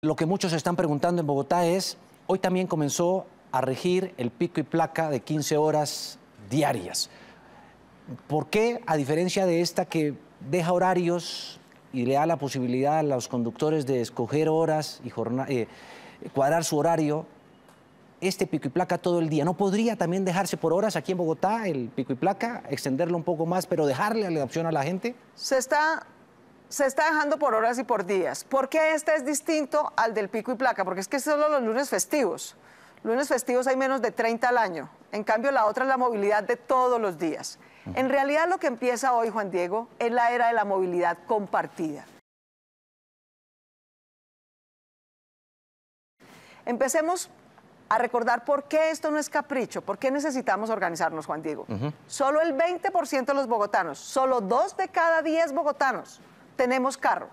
Lo que muchos se están preguntando en Bogotá es, hoy también comenzó a regir el pico y placa de 15 horas diarias. ¿Por qué, a diferencia de esta que deja horarios y le da la posibilidad a los conductores de escoger horas y cuadrar su horario, este pico y placa todo el día? ¿No podría también dejarse por horas aquí en Bogotá el pico y placa, extenderlo un poco más, pero dejarle la opción a la gente? Se está dejando por horas y por días. ¿Por qué este es distinto al del pico y placa? Porque es que solo los lunes festivos. Lunes festivos hay menos de 30 al año. En cambio, la otra es la movilidad de todos los días. En realidad, lo que empieza hoy, Juan Diego, es la era de la movilidad compartida. Empecemos a recordar por qué esto no es capricho, por qué necesitamos organizarnos, Juan Diego. Solo el 20% de los bogotanos, solo 2 de cada 10 bogotanos tenemos carro,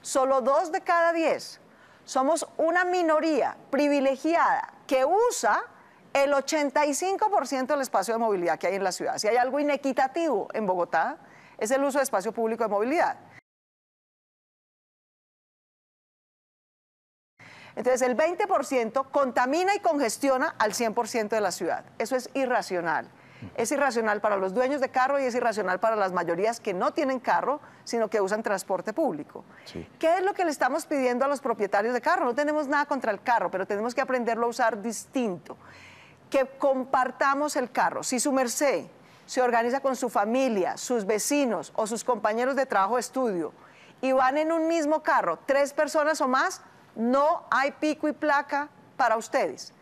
solo 2 de cada 10. Somos una minoría privilegiada que usa el 85% del espacio de movilidad que hay en la ciudad. Si hay algo inequitativo en Bogotá, es el uso de espacio público de movilidad. Entonces, el 20% contamina y congestiona al 100% de la ciudad. Eso es irracional. Es irracional para los dueños de carro y es irracional para las mayorías que no tienen carro, sino que usan transporte público. Sí. ¿Qué es lo que le estamos pidiendo a los propietarios de carro? No tenemos nada contra el carro, pero tenemos que aprenderlo a usar distinto. Que compartamos el carro. Si su merced se organiza con su familia, sus vecinos o sus compañeros de trabajo o estudio y van en un mismo carro, 3 personas o más, no hay pico y placa para ustedes.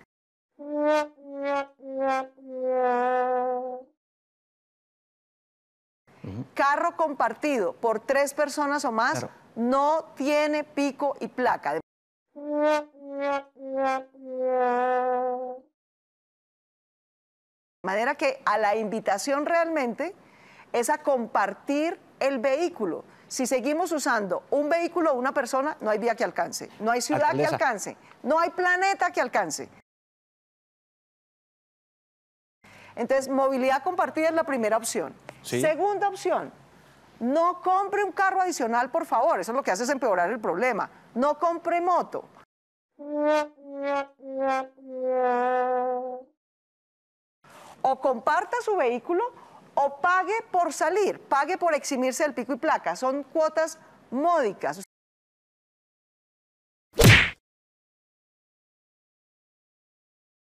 Carro compartido por 3 personas o más, claro, no tiene pico y placa. De manera que a la invitación realmente es a compartir el vehículo. Si seguimos usando un vehículo o una persona, no hay vía que alcance, no hay ciudad que alcance, no hay planeta que alcance. Entonces, movilidad compartida es la primera opción. Sí. Segunda opción, no compre un carro adicional, por favor. Eso lo que hace es empeorar el problema. No compre moto. O comparta su vehículo o pague por salir, pague por eximirse del pico y placa. Son cuotas módicas.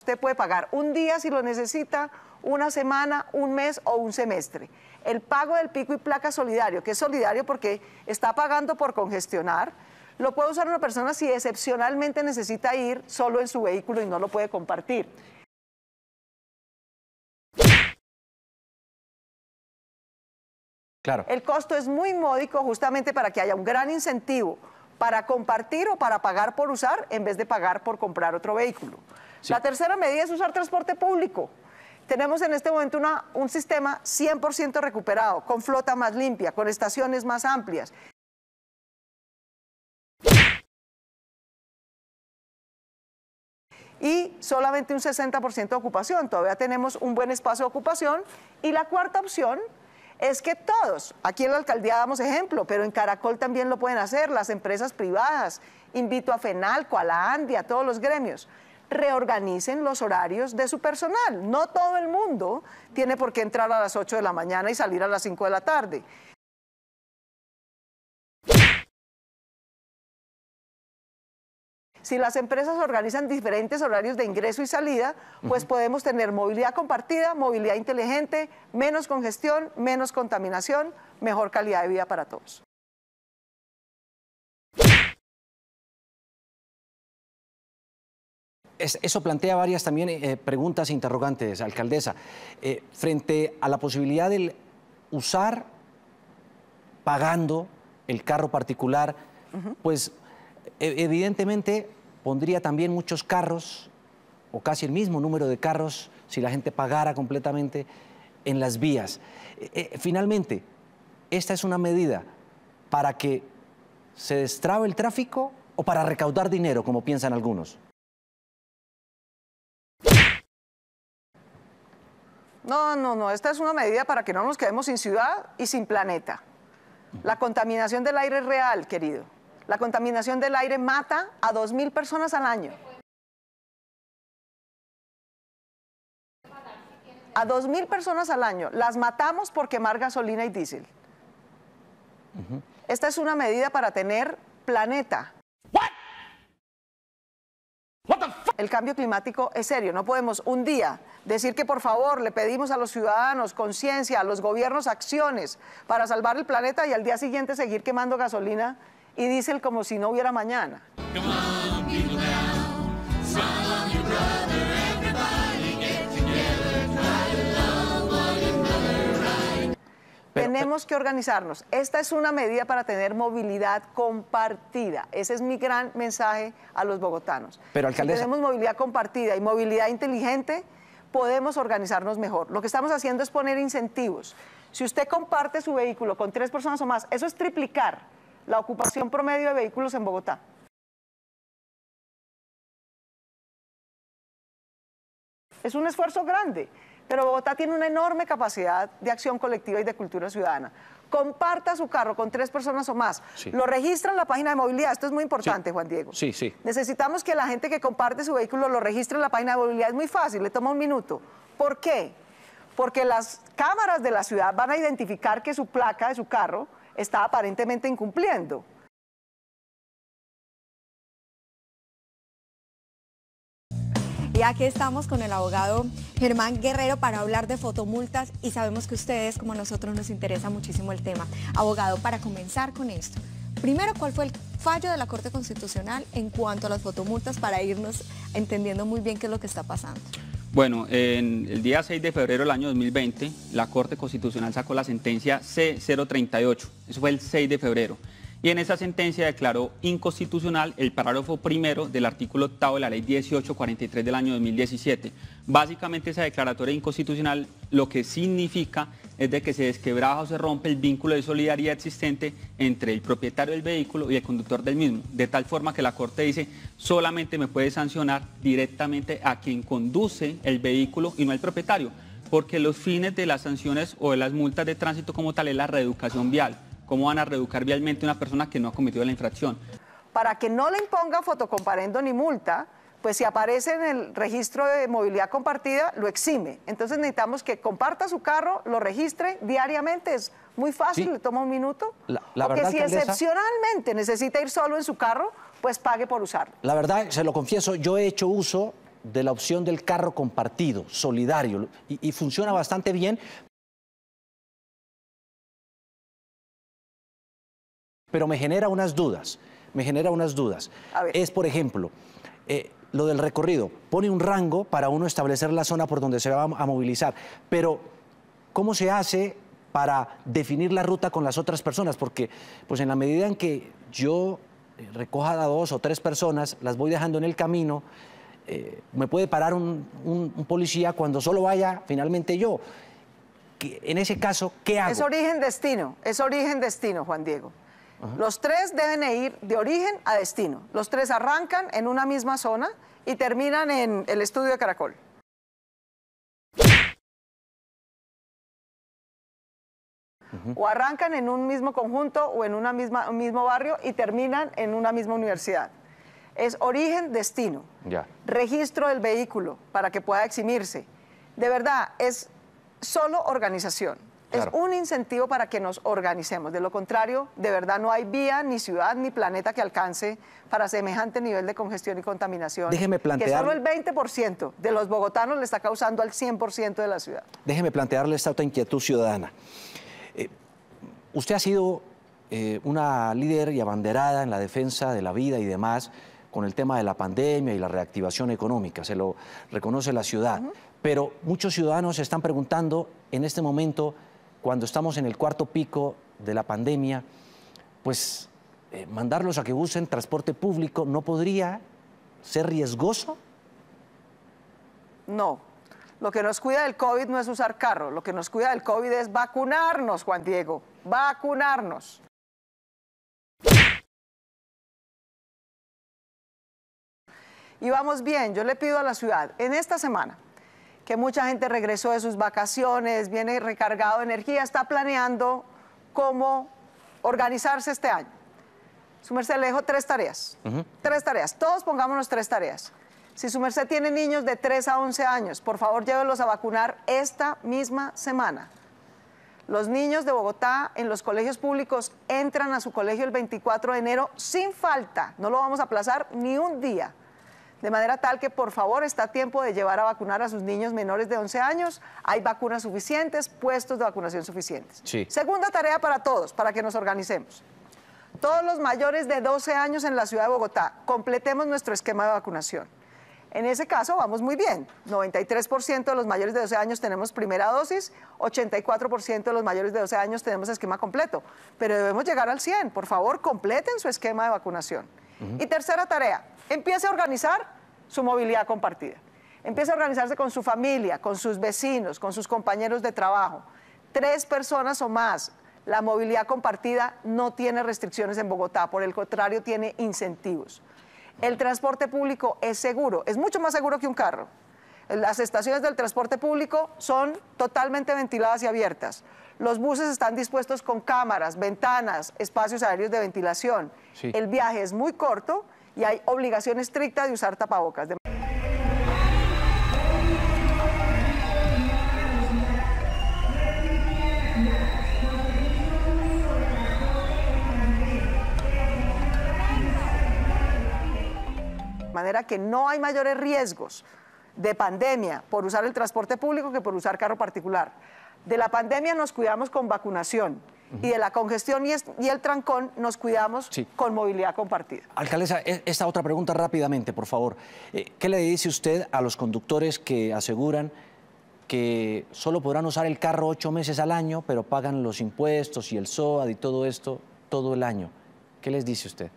Usted puede pagar un día si lo necesita, una semana, un mes o un semestre. El pago del pico y placa solidario, que es solidario porque está pagando por congestionar, lo puede usar una persona si excepcionalmente necesita ir solo en su vehículo y no lo puede compartir. Claro. El costo es muy módico justamente para que haya un gran incentivo para compartir o para pagar por usar en vez de pagar por comprar otro vehículo. Sí. La tercera medida es usar transporte público. Tenemos en este momento un sistema 100% recuperado, con flota más limpia, con estaciones más amplias. Y solamente un 60% de ocupación. Todavía tenemos un buen espacio de ocupación. Y la cuarta opción es que todos, aquí en la alcaldía damos ejemplo, pero en Caracol también lo pueden hacer, las empresas privadas, invito a FENALCO, a la ANDI, a todos los gremios, reorganicen los horarios de su personal. No todo el mundo tiene por qué entrar a las 8 de la mañana y salir a las 5 de la tarde. Si las empresas organizan diferentes horarios de ingreso y salida, pues podemos tener movilidad compartida, movilidad inteligente, menos congestión, menos contaminación, mejor calidad de vida para todos. Eso plantea varias también preguntas e interrogantes, alcaldesa. Frente a la posibilidad de usar pagando el carro particular, pues evidentemente pondría también muchos carros, o casi el mismo número de carros, si la gente pagara completamente en las vías. Finalmente, ¿esta es una medida para que se destrabe el tráfico o para recaudar dinero, como piensan algunos? No, esta es una medida para que no nos quedemos sin ciudad y sin planeta. La contaminación del aire es real, querido. La contaminación del aire mata a 2.000 personas al año. A 2.000 personas al año las matamos por quemar gasolina y diésel. Esta es una medida para tener planeta. El cambio climático es serio, no podemos un día decir que por favor le pedimos a los ciudadanos conciencia, a los gobiernos acciones para salvar el planeta y al día siguiente seguir quemando gasolina y diésel como si no hubiera mañana. Tenemos que organizarnos. Esta es una medida para tener movilidad compartida. Ese es mi gran mensaje a los bogotanos. Pero, alcaldesa, si tenemos movilidad compartida y movilidad inteligente, podemos organizarnos mejor. Lo que estamos haciendo es poner incentivos. Si usted comparte su vehículo con 3 personas o más, eso es triplicar la ocupación promedio de vehículos en Bogotá. Es un esfuerzo grande. Pero Bogotá tiene una enorme capacidad de acción colectiva y de cultura ciudadana. Comparta su carro con 3 personas o más. Sí. Lo registra en la página de movilidad. Esto es muy importante, Sí. Juan Diego. Sí, sí. Necesitamos que la gente que comparte su vehículo lo registre en la página de movilidad. Es muy fácil, le toma un minuto. ¿Por qué? Porque las cámaras de la ciudad van a identificar que su placa de su carro está aparentemente incumpliendo. Y aquí estamos con el abogado Germán Guerrero para hablar de fotomultas y sabemos que a ustedes, como a nosotros, nos interesa muchísimo el tema. Abogado, para comenzar con esto, primero, ¿cuál fue el fallo de la Corte Constitucional en cuanto a las fotomultas para irnos entendiendo muy bien qué es lo que está pasando? Bueno, en el día 6 de febrero del año 2020, la Corte Constitucional sacó la sentencia C-038, eso fue el 6 de febrero. Y en esa sentencia declaró inconstitucional el parágrafo primero del artículo 8 de la ley 1843 del año 2017. Básicamente esa declaratoria inconstitucional lo que significa es de que se desquebraja o se rompe el vínculo de solidaridad existente entre el propietario del vehículo y el conductor del mismo, de tal forma que la Corte dice solamente me puede sancionar directamente a quien conduce el vehículo y no al propietario, porque los fines de las sanciones o de las multas de tránsito como tal es la reeducación vial. ¿Cómo van a reeducar vialmente a una persona que no ha cometido la infracción? Para que no le imponga fotocomparendo ni multa, pues si aparece en el registro de movilidad compartida, lo exime. Entonces necesitamos que comparta su carro, lo registre diariamente, es muy fácil, Sí. le toma un minuto. La o que verdad, si alcaldesa, excepcionalmente necesita ir solo en su carro, pues pague por usarlo. la verdad, se lo confieso, yo he hecho uso de la opción del carro compartido, solidario, y funciona bastante bien. Pero me genera unas dudas, A ver. Es, por ejemplo, lo del recorrido. Pone un rango para uno establecer la zona por donde se va a movilizar, pero ¿cómo se hace para definir la ruta con las otras personas? Porque pues en la medida en que yo recoja a 2 o 3 personas, las voy dejando en el camino, me puede parar un policía cuando solo vaya finalmente yo. En ese caso, ¿qué hago? Es origen-destino, Juan Diego. Los 3 deben ir de origen a destino. Los 3 arrancan en una misma zona y terminan en el estudio de Caracol. O arrancan en un mismo conjunto o en un mismo barrio y terminan en una misma universidad. Es origen-destino. Ya. Registro del vehículo para que pueda eximirse. De verdad, es solo organización. Claro. Es un incentivo para que nos organicemos. De lo contrario, de verdad no hay vía, ni ciudad, ni planeta que alcance para semejante nivel de congestión y contaminación. Déjeme plantear... Que solo el 20% de los bogotanos le está causando al 100% de la ciudad. Déjeme plantearle esta otra inquietud ciudadana. Usted ha sido una líder y abanderada en la defensa de la vida y demás con el tema de la pandemia y la reactivación económica, se lo reconoce la ciudad. Pero muchos ciudadanos se están preguntando en este momento, cuando estamos en el 4º pico de la pandemia, pues mandarlos a que usen transporte público, ¿no podría ser riesgoso? No. Lo que nos cuida del COVID no es usar carro. Lo que nos cuida del COVID es vacunarnos, Juan Diego. Vacunarnos. Y vamos bien. Yo le pido a la ciudad, en esta semana, que mucha gente regresó de sus vacaciones, viene recargado de energía, está planeando cómo organizarse este año. Su merced le dejo 3 tareas. 3 tareas. Todos pongámonos 3 tareas. Si su merced tiene niños de 3 a 11 años, por favor llévelos a vacunar esta misma semana. Los niños de Bogotá en los colegios públicos entran a su colegio el 24 de enero sin falta. No lo vamos a aplazar ni un día. De manera tal que, por favor, está a tiempo de llevar a vacunar a sus niños menores de 11 años. Hay vacunas suficientes, puestos de vacunación suficientes. Sí. Segunda tarea para todos, para que nos organicemos. Todos los mayores de 12 años en la ciudad de Bogotá, completemos nuestro esquema de vacunación. En ese caso vamos muy bien. 93% de los mayores de 12 años tenemos primera dosis, 84% de los mayores de 12 años tenemos esquema completo. Pero debemos llegar al 100%. Por favor, completen su esquema de vacunación. Y tercera tarea, empiece a organizar su movilidad compartida. Empiece a organizarse con su familia, con sus vecinos, con sus compañeros de trabajo. 3 personas o más. La movilidad compartida no tiene restricciones en Bogotá, por el contrario, tiene incentivos. El transporte público es seguro, es mucho más seguro que un carro. Las estaciones del transporte público son totalmente ventiladas y abiertas. Los buses están dispuestos con cámaras, ventanas, espacios aéreos de ventilación. Sí. El viaje es muy corto y hay obligación estricta de usar tapabocas. De manera que no hay mayores riesgos de pandemia por usar el transporte público que por usar carro particular. De la pandemia nos cuidamos con vacunación y de la congestión y el trancón nos cuidamos con movilidad compartida. Alcaldesa, esta otra pregunta rápidamente, por favor. ¿Qué le dice usted a los conductores que aseguran que solo podrán usar el carro 8 meses al año, pero pagan los impuestos y el SOAD y todo esto todo el año? ¿Qué les dice usted?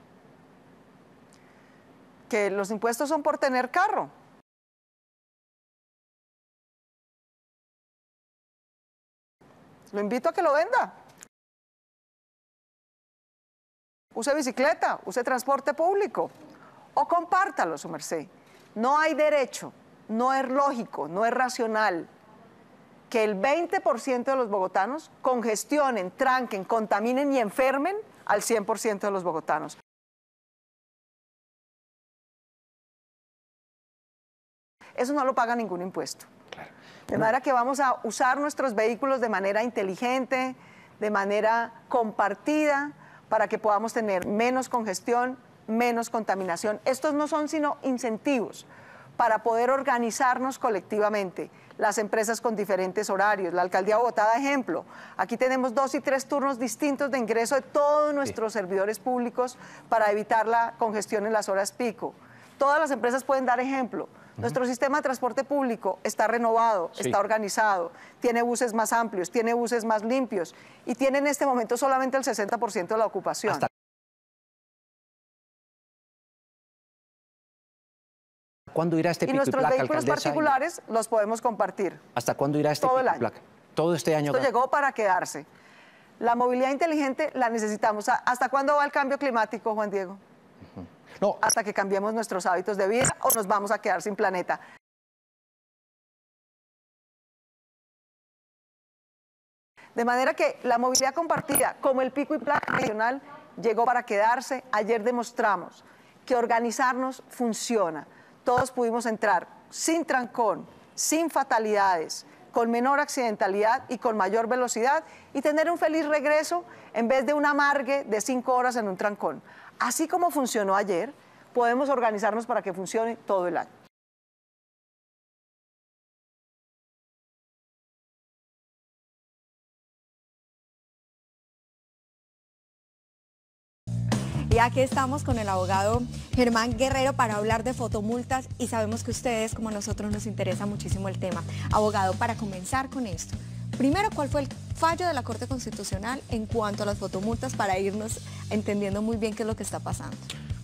Que los impuestos son por tener carro. Lo invito a que lo venda. Use bicicleta, use transporte público o compártalo, su merced. No hay derecho, no es lógico, no es racional que el 20% de los bogotanos congestionen, tranquen, contaminen y enfermen al 100% de los bogotanos. Eso no lo paga ningún impuesto. Claro. De manera que vamos a usar nuestros vehículos de manera inteligente, de manera compartida, para que podamos tener menos congestión, menos contaminación. Estos no son sino incentivos para poder organizarnos colectivamente. Las empresas con diferentes horarios. La Alcaldía de Bogotá da ejemplo. Aquí tenemos 2 y 3 turnos distintos de ingreso de todos nuestros servidores públicos para evitar la congestión en las horas pico. Todas las empresas pueden dar ejemplo. Nuestro sistema de transporte público está renovado, está organizado, tiene buses más amplios, tiene buses más limpios y tiene en este momento solamente el 60% de la ocupación. ¿Cuándo irá este pico y placa, nuestros vehículos alcaldesa? particulares los podemos compartir. ¿Hasta cuándo irá este Todo pico el y año. placa? Todo este año. Esto llegó para quedarse. La movilidad inteligente la necesitamos. ¿Hasta cuándo va el cambio climático, Juan Diego? No. Hasta que cambiemos nuestros hábitos de vida o nos vamos a quedar sin planeta. De manera que la movilidad compartida, como el pico y placa regional, llegó para quedarse. Ayer demostramos que organizarnos funciona. Todos pudimos entrar sin trancón, sin fatalidades, con menor accidentalidad y con mayor velocidad y tener un feliz regreso en vez de un amargue de 5 horas en un trancón. Así como funcionó ayer, podemos organizarnos para que funcione todo el año. Y aquí estamos con el abogado Germán Guerrero para hablar de fotomultas y sabemos que a ustedes, como a nosotros, nos interesa muchísimo el tema. Abogado, para comenzar con esto, primero, ¿cuál fue el fallo de la Corte Constitucional en cuanto a las fotomultas para irnos entendiendo muy bien qué es lo que está pasando?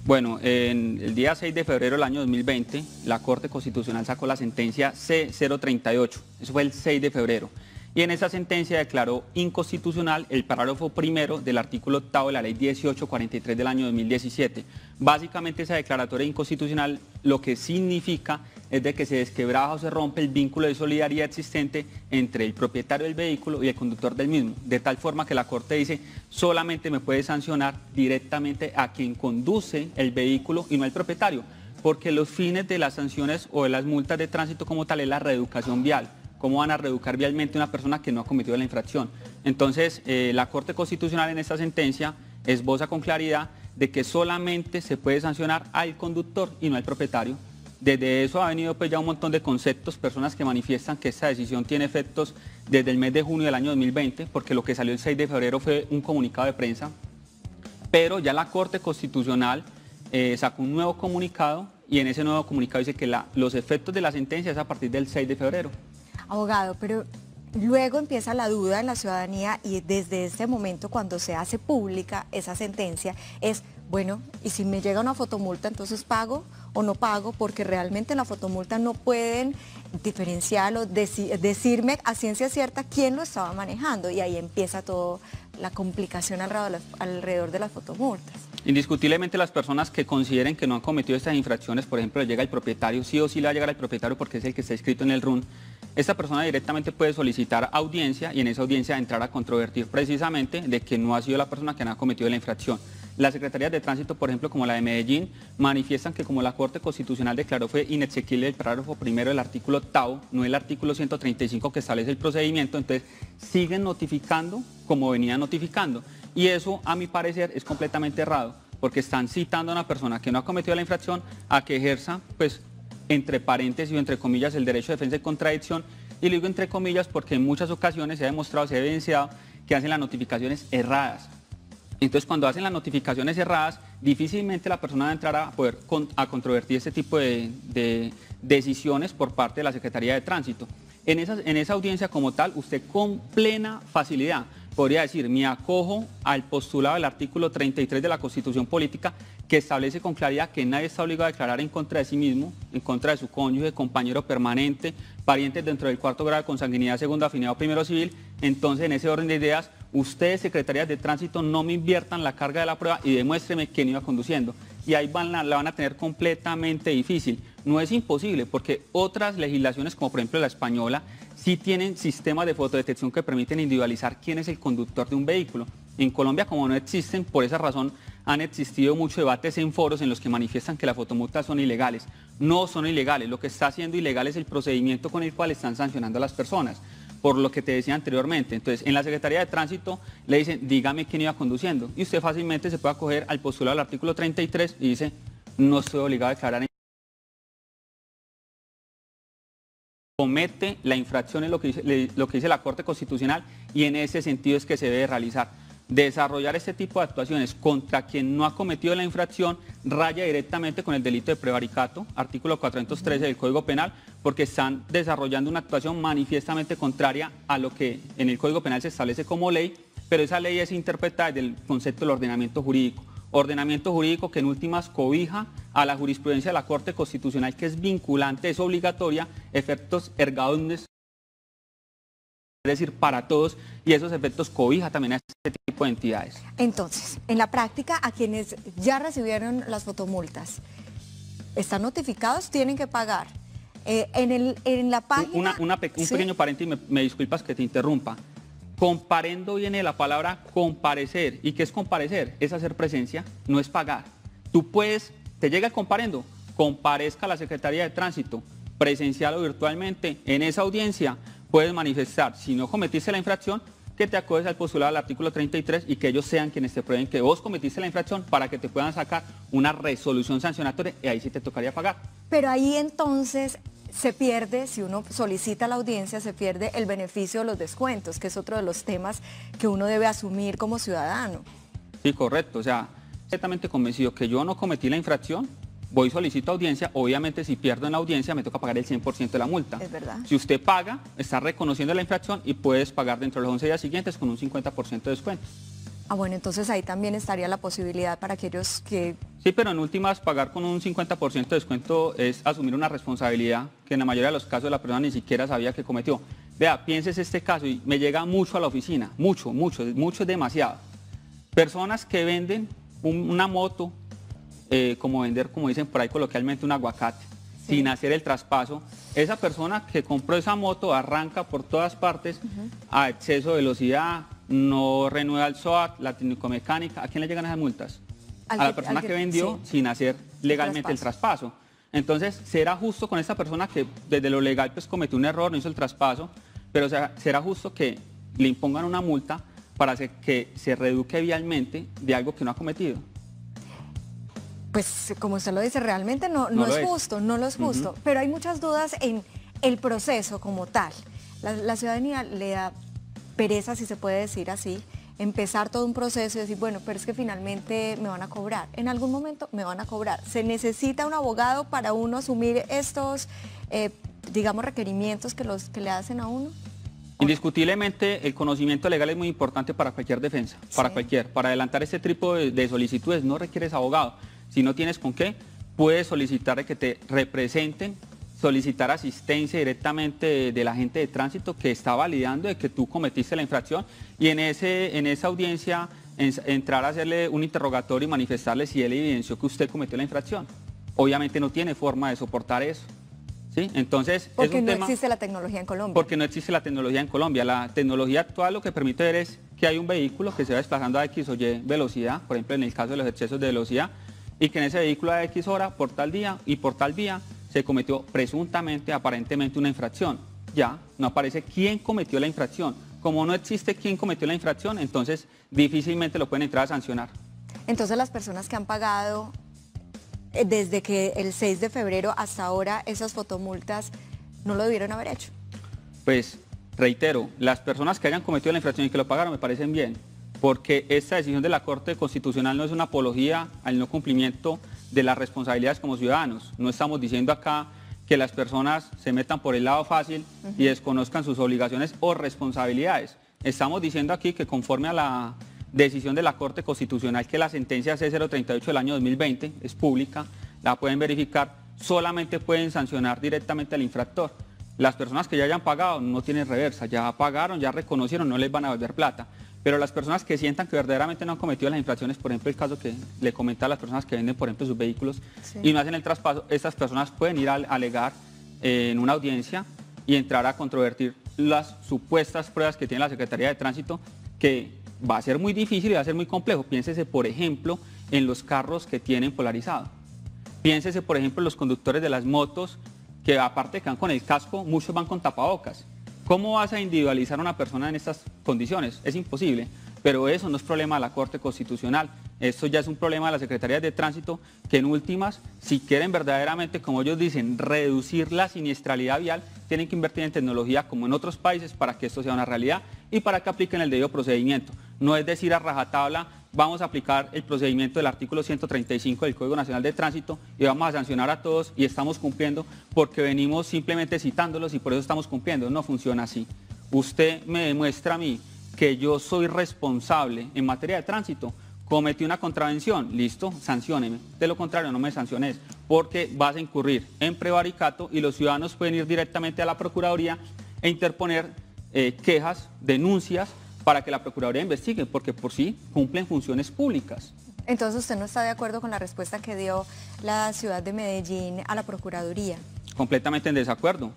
Bueno, en el día 6 de febrero del año 2020, la Corte Constitucional sacó la sentencia C038, eso fue el 6 de febrero. y en esa sentencia declaró inconstitucional el parágrafo primero del artículo 8 de la ley 1843 del año 2017. Básicamente esa declaratoria inconstitucional lo que significa es de que se desquebraja o se rompe el vínculo de solidaridad existente entre el propietario del vehículo y el conductor del mismo, de tal forma que la Corte dice solamente me puede sancionar directamente a quien conduce el vehículo y no al propietario, porque los fines de las sanciones o de las multas de tránsito como tal es la reeducación vial. ¿Cómo van a reeducar vialmente a una persona que no ha cometido la infracción? Entonces, la Corte Constitucional en esta sentencia esboza con claridad de que solamente se puede sancionar al conductor y no al propietario. Desde eso ha venido pues ya un montón de conceptos, personas que manifiestan que esta decisión tiene efectos desde el mes de junio del año 2020, porque lo que salió el 6 de febrero fue un comunicado de prensa, pero ya la Corte Constitucional sacó un nuevo comunicado y en ese nuevo comunicado dice que los efectos de la sentencia es a partir del 6 de febrero. Abogado, pero luego empieza la duda en la ciudadanía y desde este momento cuando se hace pública esa sentencia es, bueno, y si me llega una fotomulta, entonces pago o no pago, porque realmente en la fotomulta no pueden diferenciar o decirme a ciencia cierta quién lo estaba manejando y ahí empieza toda la complicación alrededor de las fotomultas. Indiscutiblemente las personas que consideren que no han cometido estas infracciones, por ejemplo, le llega el propietario, sí o sí le va a llegar al propietario porque es el que está escrito en el RUN, esta persona directamente puede solicitar audiencia y en esa audiencia entrar a controvertir precisamente de que no ha sido la persona que no ha cometido la infracción. Las secretarías de tránsito, por ejemplo, como la de Medellín, manifiestan que como la Corte Constitucional declaró fue inexequible el parágrafo primero del artículo 8, no el artículo 135 que establece el procedimiento, entonces siguen notificando como venían notificando. Y eso, a mi parecer, es completamente errado, porque están citando a una persona que no ha cometido la infracción a que ejerza, pues, entre paréntesis o entre comillas, el derecho de defensa y contradicción, y lo digo entre comillas porque en muchas ocasiones se ha demostrado, se ha evidenciado que hacen las notificaciones erradas. Entonces, cuando hacen las notificaciones erradas, difícilmente la persona va a entrar a poder controvertir este tipo de decisiones por parte de la Secretaría de Tránsito. En esa audiencia como tal, usted con plena facilidad podría decir, me acojo al postulado del artículo 33 de la Constitución Política, que establece con claridad que nadie está obligado a declarar en contra de sí mismo, en contra de su cónyuge, compañero permanente, parientes dentro del cuarto grado de consanguinidad, segundo afinidad o primero civil. Entonces, en ese orden de ideas, ustedes, secretarías de tránsito, no me inviertan la carga de la prueba y demuéstreme quién iba conduciendo. Y ahí la van a tener completamente difícil. No es imposible, porque otras legislaciones, como por ejemplo la española, sí tienen sistemas de fotodetección que permiten individualizar quién es el conductor de un vehículo. En Colombia, como no existen, por esa razón han existido muchos debates en foros en los que manifiestan que las fotomultas son ilegales. No son ilegales, lo que está haciendo ilegal es el procedimiento con el cual están sancionando a las personas, por lo que te decía anteriormente. Entonces, en la Secretaría de Tránsito le dicen, dígame quién iba conduciendo, y usted fácilmente se puede acoger al postulado del artículo 33 y dice, no estoy obligado a declarar. Comete la infracción es lo que dice la Corte Constitucional y en ese sentido es que se debe realizar. Desarrollar este tipo de actuaciones contra quien no ha cometido la infracción raya directamente con el delito de prevaricato, artículo 413 del Código Penal, porque están desarrollando una actuación manifiestamente contraria a lo que en el Código Penal se establece como ley, pero esa ley es interpretada desde el concepto del ordenamiento jurídico. Ordenamiento jurídico que en últimas cobija a la jurisprudencia de la Corte Constitucional, que es vinculante, es obligatoria, efectos erga omnes, es decir, para todos, y esos efectos cobija también a este tipo de entidades. Entonces, en la práctica, a quienes ya recibieron las fotomultas, ¿están notificados? ¿Tienen que pagar? En la página... Un pequeño paréntesis, me disculpas que te interrumpa. Comparendo viene la palabra comparecer. ¿Y qué es comparecer? Es hacer presencia, no es pagar. Tú puedes, te llega el comparendo, comparezca a la Secretaría de Tránsito, presencial o virtualmente. En esa audiencia puedes manifestar, si no cometiste la infracción, que te acoges al postulado del artículo 33 y que ellos sean quienes te prueben que vos cometiste la infracción para que te puedan sacar una resolución sancionatoria y ahí sí te tocaría pagar. Pero ahí entonces se pierde, si uno solicita la audiencia, se pierde el beneficio de los descuentos, que es otro de los temas que uno debe asumir como ciudadano. Sí, correcto. O sea, completamente convencido que yo no cometí la infracción, voy y solicito audiencia. Obviamente, si pierdo en la audiencia, me toca pagar el 100% de la multa. Es verdad. Si usted paga, está reconociendo la infracción y puedes pagar dentro de los 11 días siguientes con un 50% de descuento. Ah, bueno, entonces ahí también estaría la posibilidad para aquellos que... Sí, pero en últimas, pagar con un 50% de descuento es asumir una responsabilidad que en la mayoría de los casos la persona ni siquiera sabía que cometió. Vea, pienses este caso y me llega mucho a la oficina, mucho es demasiado. Personas que venden una moto, como vender, como dicen por ahí coloquialmente, un aguacate, sin hacer el traspaso. Esa persona que compró esa moto arranca por todas partes a exceso de velocidad, no renueva el SOAT, la técnico-mecánica. ¿A quién le llegan esas multas? A la persona que vendió sin hacer legalmente el traspaso. Entonces, será justo con esta persona que desde lo legal pues cometió un error, no hizo el traspaso, pero será justo que le impongan una multa para que se reduzca vialmente de algo que no ha cometido. Pues como usted lo dice, realmente no es justo, no lo es justo, pero hay muchas dudas en el proceso como tal. La ciudadanía le da pereza, si se puede decir así, empezar todo un proceso y decir, bueno, pero es que finalmente me van a cobrar, en algún momento me van a cobrar. ¿Se necesita un abogado para uno asumir estos, digamos, requerimientos que le hacen a uno? Indiscutiblemente el conocimiento legal es muy importante para cualquier defensa, para adelantar este tipo de solicitudes no requieres abogado. Si no tienes con qué, puedes solicitar que te representen, solicitar asistencia directamente del agente de tránsito que está validando de que tú cometiste la infracción y en esa audiencia entrar a hacerle un interrogatorio y manifestarle si él evidenció que usted cometió la infracción. Obviamente no tiene forma de soportar eso. ¿Sí? Entonces, porque no existe la tecnología en Colombia. Porque no existe la tecnología en Colombia. La tecnología actual lo que permite ver es que hay un vehículo que se va desplazando a X o Y velocidad, por ejemplo en el caso de los excesos de velocidad, y que en ese vehículo a X hora, por tal día y por tal vía, se cometió presuntamente, aparentemente una infracción. Ya, no aparece quién cometió la infracción. Como no existe quién cometió la infracción, entonces difícilmente lo pueden entrar a sancionar. Entonces las personas que han pagado desde que el 6 de febrero hasta ahora esas fotomultas no lo debieron haber hecho. Pues reitero, las personas que hayan cometido la infracción y que lo pagaron me parecen bien, porque esta decisión de la Corte Constitucional no es una apología al no cumplimiento de las responsabilidades como ciudadanos. No estamos diciendo acá que las personas se metan por el lado fácil y desconozcan sus obligaciones o responsabilidades. Estamos diciendo aquí que conforme a la decisión de la Corte Constitucional, que la sentencia C038 del año 2020 es pública, la pueden verificar, solamente pueden sancionar directamente al infractor. Las personas que ya hayan pagado no tienen reversa, ya pagaron, ya reconocieron, no les van a devolver plata. Pero las personas que sientan que verdaderamente no han cometido las infracciones, por ejemplo el caso que le comentaba a las personas que venden, por ejemplo, sus vehículos y no hacen el traspaso, estas personas pueden ir a alegar en una audiencia y entrar a controvertir las supuestas pruebas que tiene la Secretaría de Tránsito, que va a ser muy difícil y va a ser muy complejo. Piénsese, por ejemplo, en los carros que tienen polarizado. Piénsese, por ejemplo, en los conductores de las motos, que aparte de que van con el casco, muchos van con tapabocas. ¿Cómo vas a individualizar a una persona en estas condiciones? Es imposible, pero eso no es problema de la Corte Constitucional. Esto ya es un problema de las Secretarías de Tránsito, que en últimas, si quieren verdaderamente, como ellos dicen, reducir la siniestralidad vial, tienen que invertir en tecnología como en otros países para que esto sea una realidad y para que apliquen el debido procedimiento. No es decir a rajatabla, vamos a aplicar el procedimiento del artículo 135 del Código Nacional de Tránsito y vamos a sancionar a todos y estamos cumpliendo porque venimos simplemente citándolos y por eso estamos cumpliendo. No funciona así. Usted me demuestra a mí que yo soy responsable en materia de tránsito, cometí una contravención, listo, sancióneme. De lo contrario, no me sanciones, porque vas a incurrir en prevaricato y los ciudadanos pueden ir directamente a la Procuraduría e interponer quejas, denuncias, para que la Procuraduría investigue, porque por sí cumplen funciones públicas. Entonces, ¿usted no está de acuerdo con la respuesta que dio la ciudad de Medellín a la Procuraduría? Completamente en desacuerdo.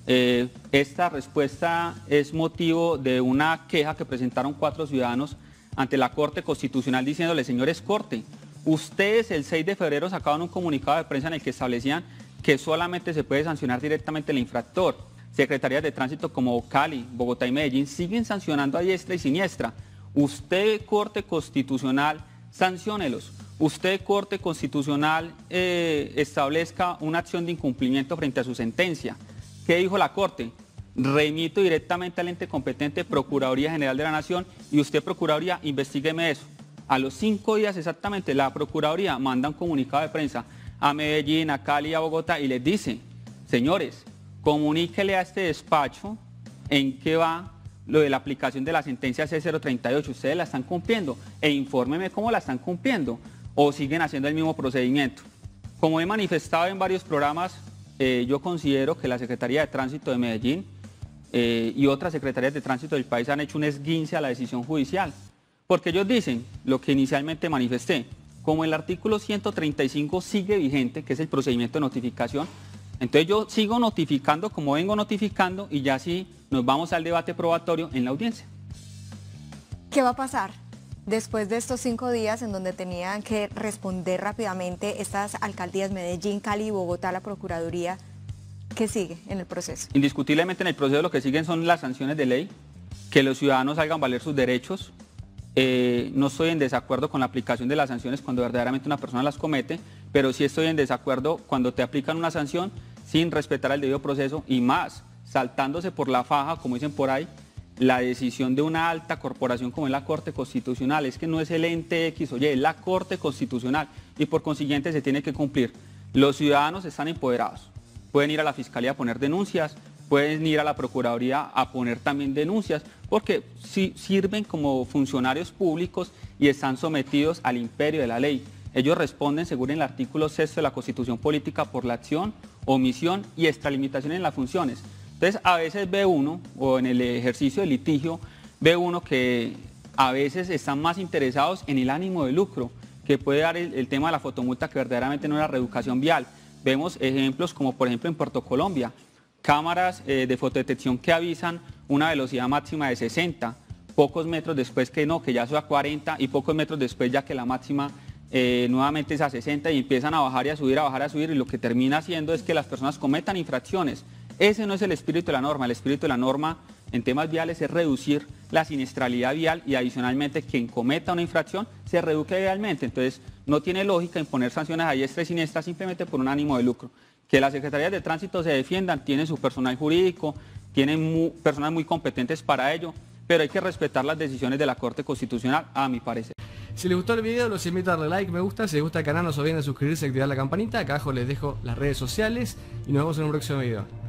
Esta respuesta es motivo de una queja que presentaron 4 ciudadanos ante la Corte Constitucional diciéndole, señores Corte, ustedes el 6 de febrero sacaban un comunicado de prensa en el que establecían que solamente se puede sancionar directamente al infractor. Secretarías de Tránsito como Cali, Bogotá y Medellín siguen sancionando a diestra y siniestra. Usted, Corte Constitucional, sanciónelos. Usted, Corte Constitucional, establezca una acción de incumplimiento frente a su sentencia. ¿Qué dijo la Corte? Remito directamente al ente competente, Procuraduría General de la Nación, y usted, Procuraduría, investígueme eso. A los 5 días exactamente, la Procuraduría manda un comunicado de prensa a Medellín, a Cali y a Bogotá y les dice, señores, comuníquele a este despacho en qué va lo de la aplicación de la sentencia C038. Ustedes la están cumpliendo e infórmeme cómo la están cumpliendo o siguen haciendo el mismo procedimiento. Como he manifestado en varios programas, yo considero que la Secretaría de Tránsito de Medellín y otras secretarías de tránsito del país han hecho un esguince a la decisión judicial, porque ellos dicen lo que inicialmente manifesté, como el artículo 135 sigue vigente, que es el procedimiento de notificación, entonces yo sigo notificando como vengo notificando y ya sí nos vamos al debate probatorio en la audiencia. ¿Qué va a pasar después de estos 5 días en donde tenían que responder rápidamente estas alcaldías Medellín, Cali y Bogotá, la Procuraduría? ¿Qué sigue en el proceso? Indiscutiblemente en el proceso lo que siguen son las sanciones de ley, que los ciudadanos hagan valer sus derechos. No estoy en desacuerdo con la aplicación de las sanciones cuando verdaderamente una persona las comete, pero sí estoy en desacuerdo cuando te aplican una sanción sin respetar el debido proceso y más, saltándose por la faja, como dicen por ahí, la decisión de una alta corporación como es la Corte Constitucional. Es que no es el ente X o Y, es la Corte Constitucional y por consiguiente se tiene que cumplir. Los ciudadanos están empoderados, pueden ir a la Fiscalía a poner denuncias, pueden ir a la Procuraduría a poner también denuncias, porque sí sirven como funcionarios públicos y están sometidos al imperio de la ley. Ellos responden, según el artículo 6 de la Constitución Política, por la acción, omisión y extralimitación en las funciones. Entonces, a veces ve uno, o en el ejercicio de litigio, ve uno que a veces están más interesados en el ánimo de lucro, que puede dar el tema de la fotomulta, que verdaderamente no es la reeducación vial. Vemos ejemplos como, por ejemplo, en Puerto Colombia, cámaras de fotodetección que avisan una velocidad máxima de 60, pocos metros después que no, que ya sube a 40 y pocos metros después ya que la máxima nuevamente es a 60 y empiezan a bajar y a subir y lo que termina haciendo es que las personas cometan infracciones. Ese no es el espíritu de la norma. El espíritu de la norma en temas viales es reducir la siniestralidad vial y adicionalmente quien cometa una infracción se reduzca vialmente. Entonces no tiene lógica imponer sanciones a diestra y siniestra simplemente por un ánimo de lucro. Que las secretarías de tránsito se defiendan, tienen su personal jurídico, tienen personas muy competentes para ello, pero hay que respetar las decisiones de la Corte Constitucional, a mi parecer. Si les gustó el video, los invito a darle like, me gusta. Si les gusta el canal, no se olviden de suscribirse y activar la campanita. Acá abajo les dejo las redes sociales y nos vemos en un próximo video.